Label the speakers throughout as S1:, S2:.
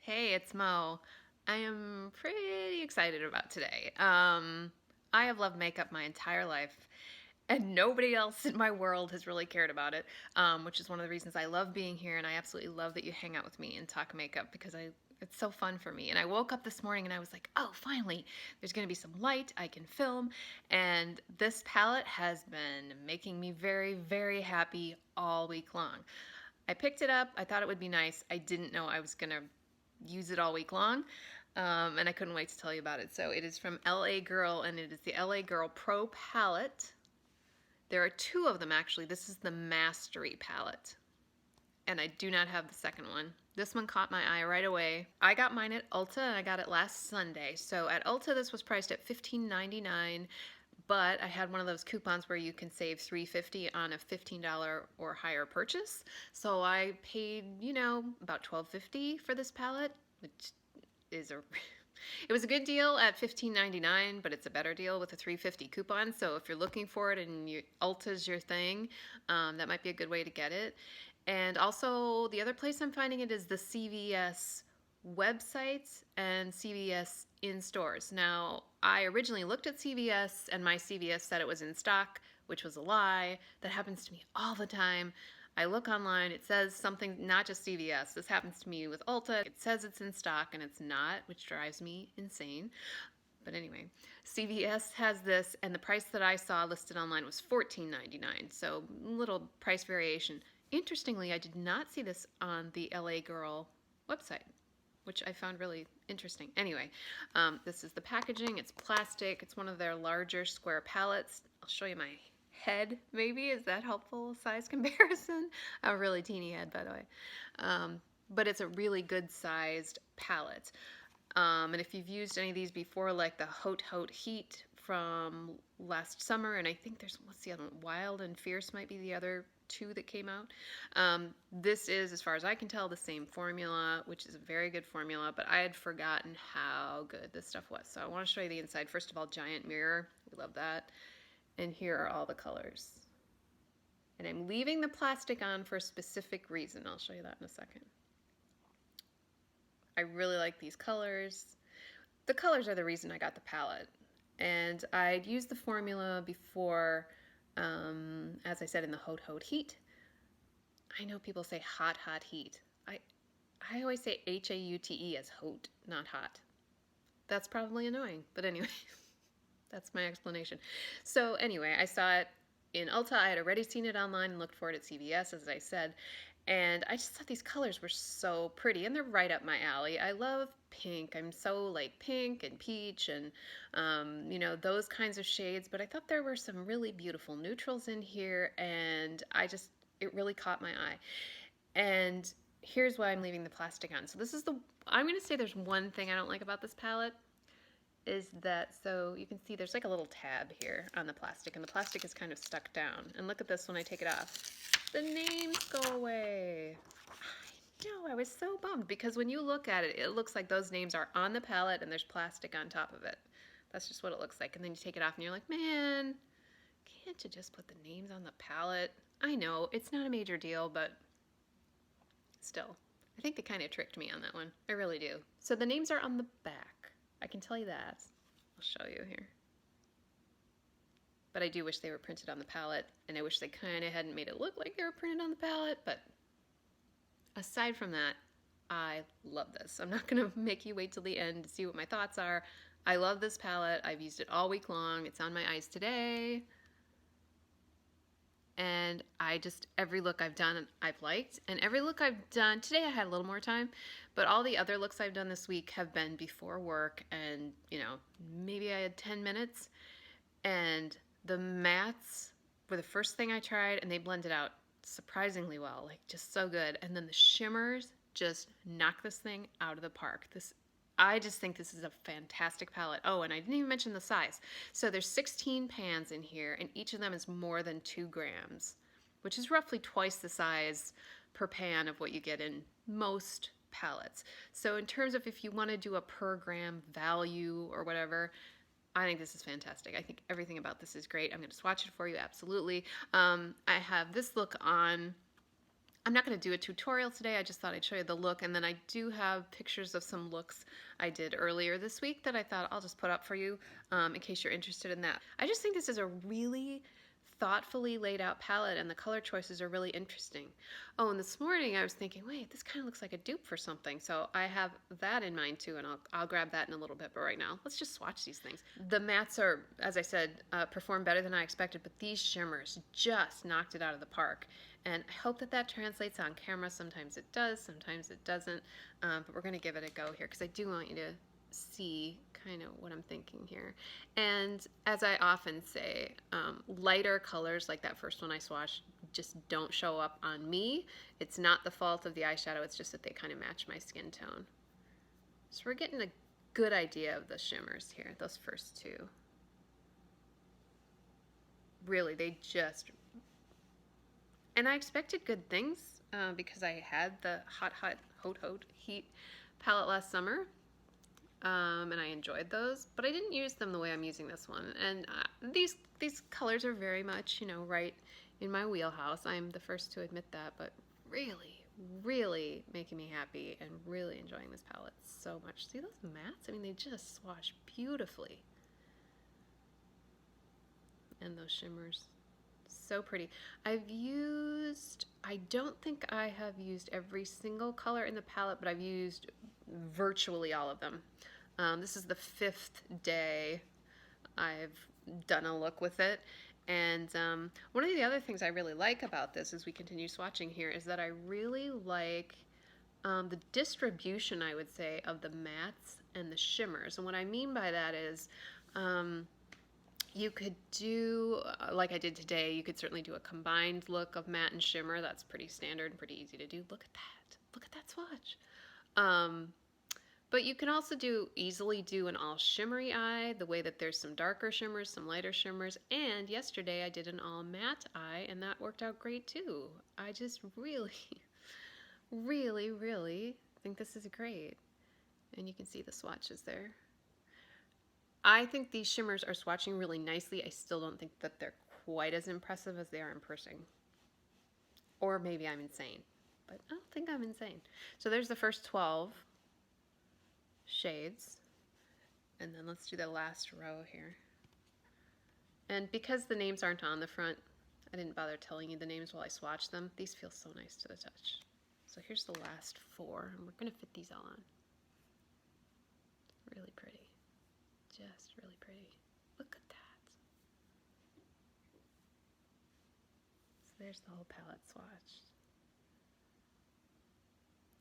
S1: Hey, it's Mo. I am pretty excited about today. I have loved makeup my entire life, and nobody else in my world has really cared about it, which is one of the reasons I love being here, and I absolutely love that you hang out with me and talk makeup because it's so fun for me. And I woke up this morning and I was like, oh, finally, there's going to be some light, I can film, and this palette has been making me very, very happy all week long. I picked it up. I thought it would be nice. I didn't know I was going to use it all week long, and I couldn't wait to tell you about it. So it is from LA Girl, and it is the LA Girl Pro palette. There are two of them actually. This is the Mastery palette, and I do not have the second one. This one caught my eye right away. I got mine at Ulta, and I got it last Sunday. So at Ulta, this was priced at $15.99, but I had one of those coupons where you can save $3.50 on a $15 or higher purchase. So I paid, about $12.50 for this palette, which is a it was a good deal at $15.99, but it's a better deal with a $3.50 coupon. So if you're looking for it and Ulta's your thing, that might be a good way to get it. And also, the other place I'm finding it is the CVS websites and CVS in stores. Now, I originally looked at CVS and my CVS said it was in stock, which was a lie. That happens to me all the time. I look online, it says something, not just CVS. This happens to me with Ulta. It says it's in stock and it's not, which drives me insane. But anyway, CVS has this, and the price that I saw listed online was $14.99, so little price variation. Interestingly, I did not see this on the LA Girl website, which I found really interesting. Anyway, this is the packaging. It's plastic. It's one of their larger square palettes. I'll show you my head, maybe. Is that helpful size comparison? A really teeny head, by the way. But it's a really good sized palette. And if you've used any of these before, like the Haute Haute Heat from last summer, and I think there's, what's the other one? Wild and Fierce might be the other two that came out. This is, as far as I can tell, the same formula, which is a very good formula, but I had forgotten how good this stuff was. So I want to show you the inside. First of all, giant mirror. We love that. And here are all the colors. And I'm leaving the plastic on for a specific reason. I'll show you that in a second. I really like these colors. The colors are the reason I got the palette. And I'd used the formula before, as I said, in the Haute Haute Heat. I know people say hot, hot heat. I always say H-A-U-T-E as haute, not hot. That's probably annoying, but anyway. That's my explanation. So anyway, I saw it in Ulta. I had already seen it online and looked for it at CVS, as I said. And I just thought these colors were so pretty, and they're right up my alley. I love pink. I'm so like pink and peach and, those kinds of shades. But I thought there were some really beautiful neutrals in here, and it really caught my eye. And here's why I'm leaving the plastic on. So I'm going to say there's one thing I don't like about this palette. Is that, so you can see there's like a little tab here on the plastic, and the plastic is kind of stuck down. And look at this when I take it off. The names go away. I know, I was so bummed because when you look at it, it looks like those names are on the palette and there's plastic on top of it. That's just what it looks like. And then you take it off and you're like, man, can't you just put the names on the palette? I know, it's not a major deal, but still. I think they kind of tricked me on that one. I really do. So the names are on the back. I can tell you that. I'll show you here. But I do wish they were printed on the palette, and I wish they kind of hadn't made it look like they were printed on the palette, but aside from that, I love this. I'm not going to make you wait till the end to see what my thoughts are. I love this palette. I've used it all week long. It's on my eyes today. And every look I've done, I've liked. And every look I've done, today I had a little more time, but all the other looks I've done this week have been before work, and, maybe I had 10 minutes. And the mattes were the first thing I tried, and they blended out surprisingly well, like just so good. And then the shimmers just knock this thing out of the park. I just think this is a fantastic palette. Oh, and I didn't even mention the size. So there's 16 pans in here, and each of them is more than 2 grams, which is roughly twice the size per pan of what you get in most palettes. So in terms of if you want to do a per gram value or whatever, I think this is fantastic. I think everything about this is great. I'm going to swatch it for you, absolutely. I have this look on. I'm not going to do a tutorial today. I just thought I'd show you the look, and then I do have pictures of some looks I did earlier this week that I thought I'll just put up for you in case you're interested in that. I just think this is a really thoughtfully laid out palette, and the color choices are really interesting. Oh, and this morning I was thinking, wait, this kind of looks like a dupe for something, so I have that in mind too, and I'll grab that in a little bit, but right now let's just swatch these things. The mattes are, as I said, perform better than I expected, but these shimmers just knocked it out of the park, and I hope that that translates on camera. Sometimes it does, sometimes it doesn't, but we're going to give it a go here because I do want you to see kind of what I'm thinking here. And as I often say, lighter colors like that first one I swatched just don't show up on me. It's not the fault of the eyeshadow, it's just that they kind of match my skin tone. So we're getting a good idea of the shimmers here, those first two. Really, they just... And I expected good things because I had the Hot Heat palette last summer. And I enjoyed those, but I didn't use them the way I'm using this one. And these colors are very much, you know, right in my wheelhouse. I'm the first to admit that, but really, really making me happy and really enjoying this palette so much. See those mattes? I mean, they just swash beautifully. And those shimmers, so pretty. I don't think I have used every single color in the palette, but I've used virtually all of them. This is the 5th day I've done a look with it. And one of the other things I really like about this as we continue swatching here is that I really like the distribution, I would say, of the mattes and the shimmers. And what I mean by that is you could do, like I did today, you could certainly do a combined look of matte and shimmer. That's pretty standard and pretty easy to do. Look at that. Look at that swatch. But you can also easily do an all shimmery eye, the way that there's some darker shimmers, some lighter shimmers. And yesterday I did an all matte eye, and that worked out great too. I just really, really, really think this is great. And you can see the swatches there. I think these shimmers are swatching really nicely. I still don't think that they're quite as impressive as they are in person. Or maybe I'm insane, but I don't think I'm insane. So there's the first 12 shades, and then let's do the last row here. And because the names aren't on the front, I didn't bother telling you the names while I swatched them. These feel so nice to the touch. So here's the last 4, and we're going to fit these all on. Really pretty. Just really pretty. Look at that. So there's the whole palette swatched.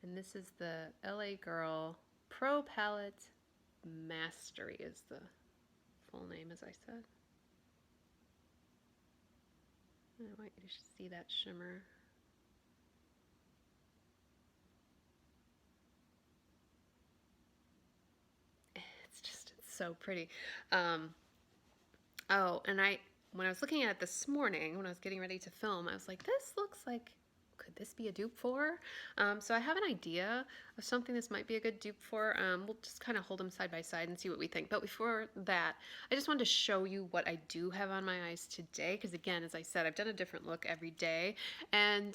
S1: And this is the LA Girl Pro Palette Mastery is the full name, as I said. I want you to see that shimmer. It's so pretty. Oh, and when I was looking at it this morning, when I was getting ready to film, I was like, this looks like, could this be a dupe for? So I have an idea of something this might be a good dupe for. We'll just kind of hold them side by side and see what we think. But before that, I just wanted to show you what I do have on my eyes today. Because again, as I said, I've done a different look every day. And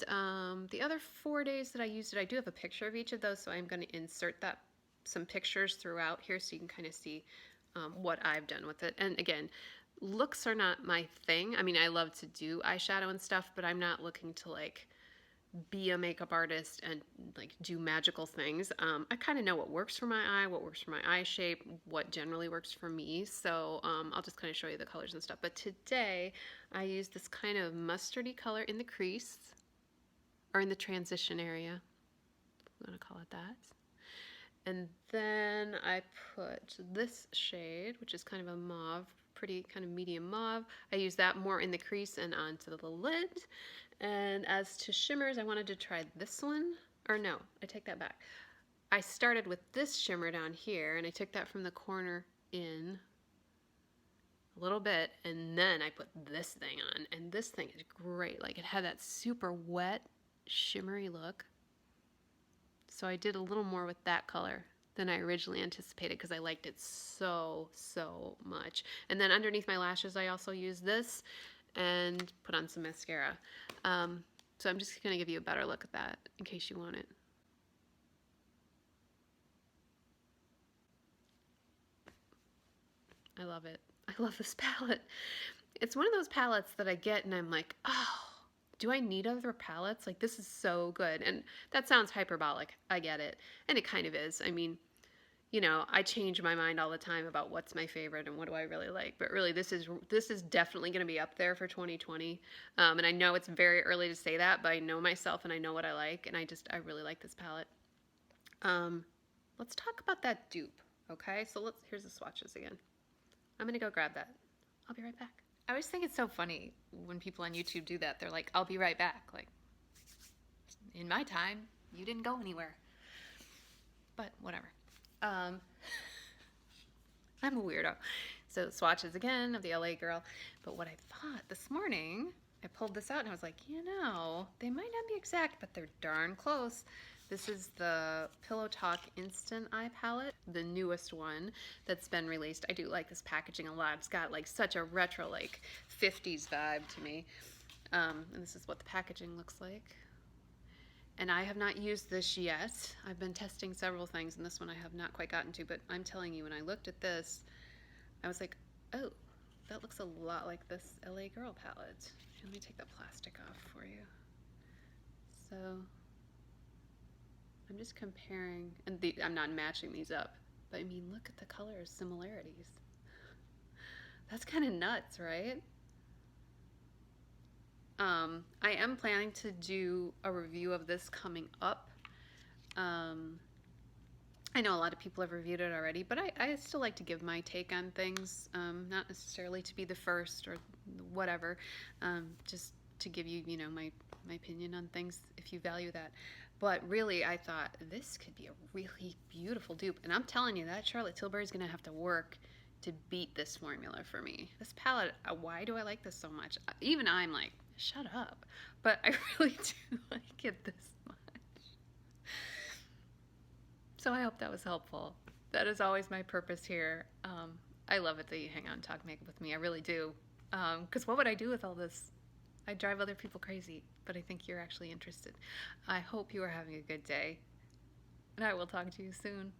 S1: the other 4 days that I used it, I do have a picture of each of those. So I'm going to insert some pictures throughout here so you can kind of see what I've done with it. And again, looks are not my thing. I mean, I love to do eyeshadow and stuff, but I'm not looking to like be a makeup artist and like do magical things. I kind of know what works for my eye, what works for my eye shape, what generally works for me. So I'll just kind of show you the colors and stuff. But today I used this kind of mustardy color in the crease, or in the transition area. I'm gonna call it that. And then I put this shade, which is kind of a mauve, pretty kind of medium mauve. I use that more in the crease and onto the lid. And as to shimmers, I wanted to try this one. Or no, I take that back. I started with this shimmer down here, and I took that from the corner in a little bit, and then I put this thing on. And this thing is great. Like, it had that super wet, shimmery look. So I did a little more with that color than I originally anticipated because I liked it so, so much. And then underneath my lashes, I also used this and put on some mascara.
S2: So I'm just going to give you a better look at that in case you want it. I love it. I love this palette. It's one of those palettes that I get and I'm like, oh, do I need other palettes? Like, this is so good. And that sounds hyperbolic. I get it. And it kind of is. I mean, you know, I change my mind all the time about what's my favorite and what do I really like. But really, this is definitely going to be up there for 2020. And I know it's very early to say that, but I know myself and I know what I like. And I really like this palette. Let's talk about that dupe. Okay, so here's the swatches again. I'm going to go grab that. I'll be right back.
S1: I always think it's so funny when people on YouTube do that. They're like, I'll be right back. Like, in my time, you didn't go anywhere. But whatever. I'm a weirdo. So swatches again of the LA girl. But what I thought this morning, I pulled this out and I was like, you know, they might not be exact, but they're darn close. This is the Pillow Talk Instant Eye Palette, the newest one that's been released. I do like this packaging a lot. It's got like such a retro, like 50s vibe to me. And this is what the packaging looks like. And I have not used this yet. I've been testing several things, and this one I have not quite gotten to, but I'm telling you, when I looked at this, I was like, oh, that looks a lot like this LA Girl palette. Let me take the plastic off for you. So I'm just comparing, and I'm not matching these up, but I mean, look at the color similarities. That's kind of nuts, right? I am planning to do a review of this coming up. I know a lot of people have reviewed it already, but I still like to give my take on things, not necessarily to be the first or whatever, just to give you, you know, my opinion on things if you value that. But really, I thought this could be a really beautiful dupe. And I'm telling you, that Charlotte Tilbury is going to have to work to beat this formula for me. This palette, why do I like this so much? Even I'm like, shut up. But I really do like it this much. So I hope that was helpful. That is always my purpose here. I love it that you hang out and talk makeup with me. I really do. Because what would I do with all this? I drive other people crazy, but I think you're actually interested. I hope you are having a good day, and I will talk to you soon.